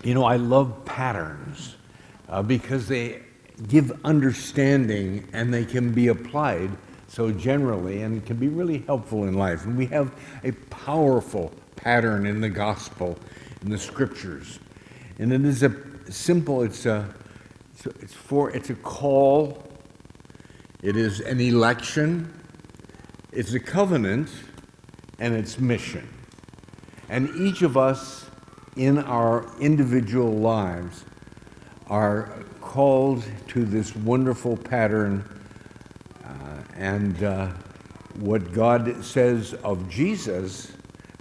You know, I love patterns because they give understanding and they can be applied so generally and can be really helpful in life. And we have a powerful pattern in the gospel, in the scriptures. And it is a simple, it's a call, it is an election, it's a covenant, and it's mission. And each of us in our individual lives are called to this wonderful pattern, and what God says of Jesus,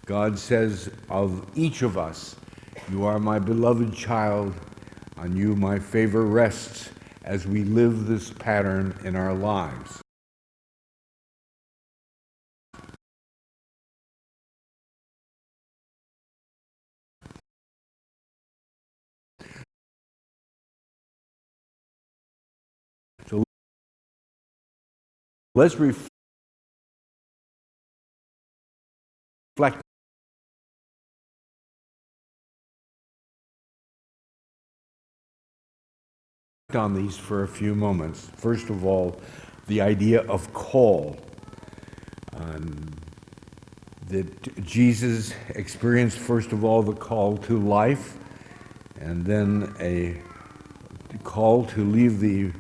God says of each of us. You are my beloved child, on you my favor rests, as we live this pattern in our lives. So let's reflect on these for a few moments. First of all, the idea of call. That Jesus experienced, first of all, the call to life, and then a call to leave the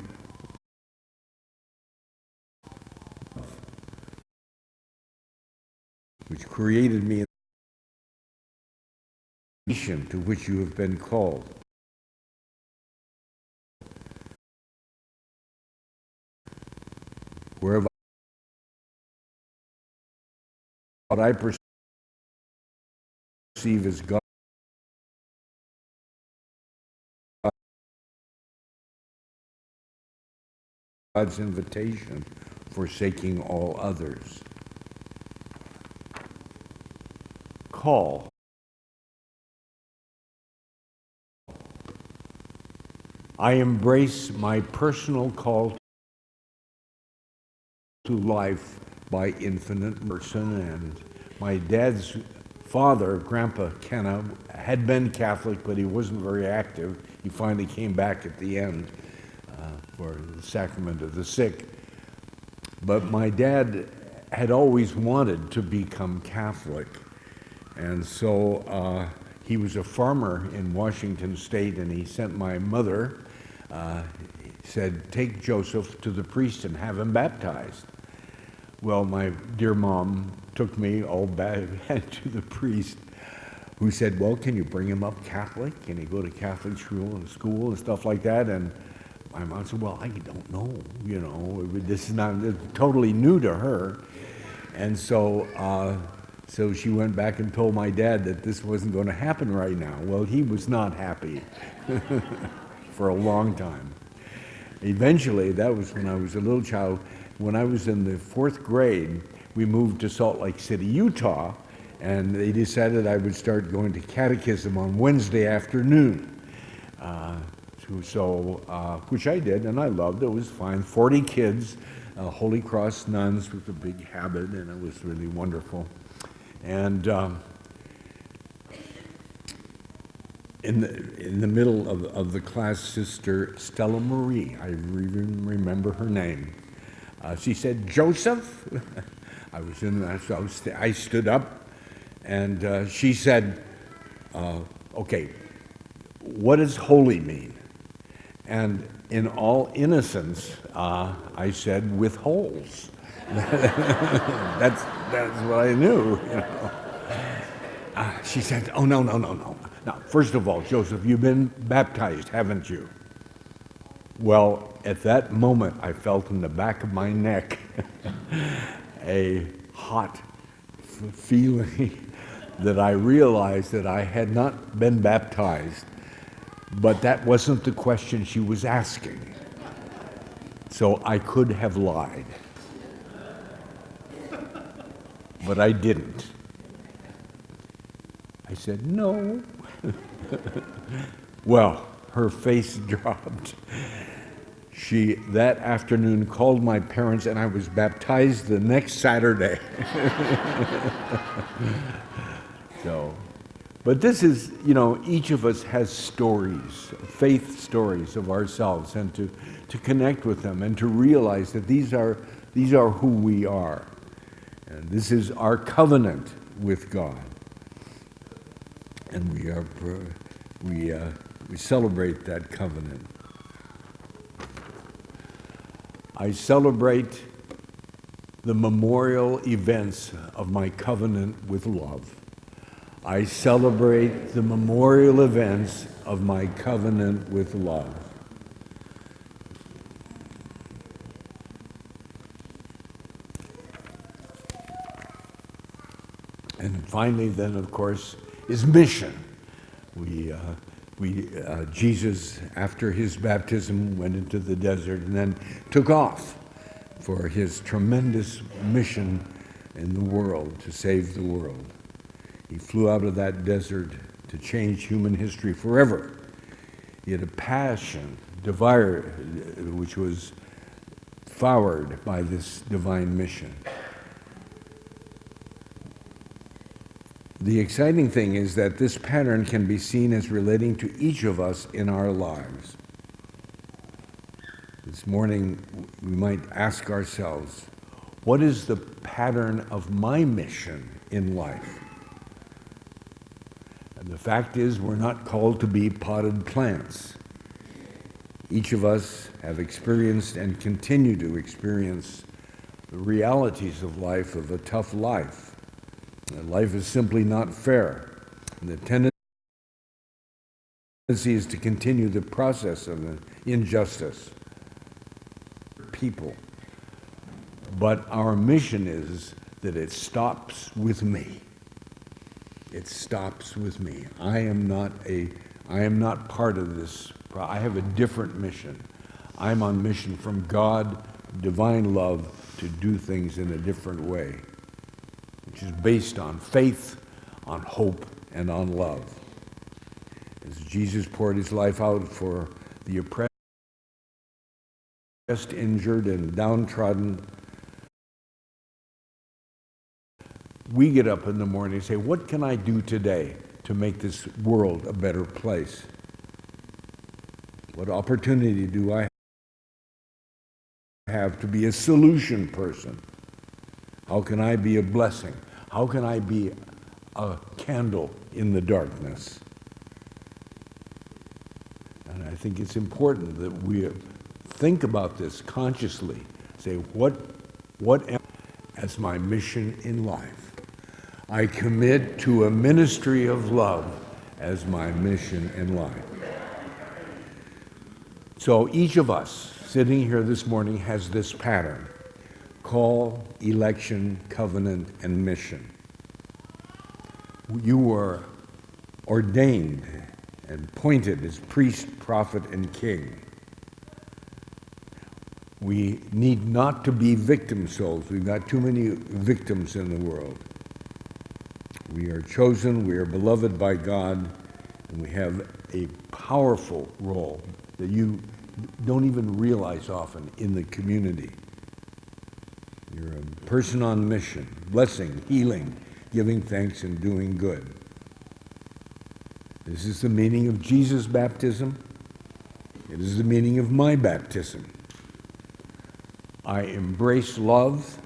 which created me to which you have been called. Wherever what I perceive as God's invitation, forsaking all others. Call. I embrace my personal call to life by infinite person, and my dad's father, Grandpa Kenna, had been Catholic, but he wasn't very active. He finally came back at the end for the sacrament of the sick. But my dad had always wanted to become Catholic, and so he was a farmer in Washington State, and he sent my mother, said, take Joseph to the priest and have him baptized. Well, my dear mom took me all back to the priest, who said, well, can you bring him up Catholic? Can he go to Catholic school and stuff like that? And my mom said, well, I don't know, this is not totally new to her. And so she went back and told my dad that this wasn't going to happen right now. Well, he was not happy for a long time. Eventually, that was when I was a little child. When I was in the 4th grade, we moved to Salt Lake City, Utah, and they decided I would start going to catechism on Wednesday afternoon. Which I did, and I loved. It was fine. 40 kids, Holy Cross nuns with a big habit, and it was really wonderful. And in the middle of the class, Sister Stella Marie, I even remember her name. She said, Joseph? I stood up, and she said, okay, what does holy mean? And in all innocence, I said, with holes. That's what I knew. She said, oh, no. Now, first of all, Joseph, you've been baptized, haven't you? Well, at that moment, I felt in the back of my neck a hot feeling that I realized that I had not been baptized, but that wasn't the question she was asking. So I could have lied, but I didn't. I said, no. Well, her face dropped. She, that afternoon, called my parents, and I was baptized the next Saturday. So, But this is, each of us has stories, faith stories of ourselves, and to connect with them and to realize that these are who we are. And this is our covenant with God. And we celebrate that covenant. I celebrate the memorial events of my covenant with love. I celebrate the memorial events of my covenant with love. And finally, then, of course, is mission. Jesus, after his baptism, went into the desert and then took off for his tremendous mission in the world, to save the world. He flew out of that desert to change human history forever. He had a passion, which was flowered by this divine mission. The exciting thing is that this pattern can be seen as relating to each of us in our lives. This morning, we might ask ourselves, what is the pattern of my mission in life? And the fact is, we're not called to be potted plants. Each of us have experienced and continue to experience the realities of life, of a tough life. And life is simply not fair. And the tendency is to continue the process of injustice. People. But our mission is that it stops with me. It stops with me. I am not part of this. I have a different mission. I'm on mission from God, divine love, to do things in a different way, which is based on faith, on hope, and on love. As Jesus poured his life out for the oppressed, injured, and downtrodden, we get up in the morning and say, what can I do today to make this world a better place? What opportunity do I have to be a solution person? How can I be a blessing? How can I be a candle in the darkness? And I think it's important that we think about this consciously. Say, what am I as my mission in life? I commit to a ministry of love as my mission in life. So each of us sitting here this morning has this pattern: call, election, covenant, and mission. You were ordained and appointed as priest, prophet, and king. We need not to be victim souls. We've got too many victims in the world. We are chosen, we are beloved by God, and we have a powerful role that you don't even realize often in the community. You're a person on mission, blessing, healing, giving thanks, and doing good. This is the meaning of Jesus' baptism. It is the meaning of my baptism. I embrace love.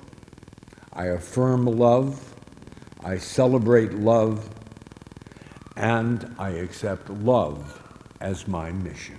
I affirm love. I celebrate love. And I accept love as my mission.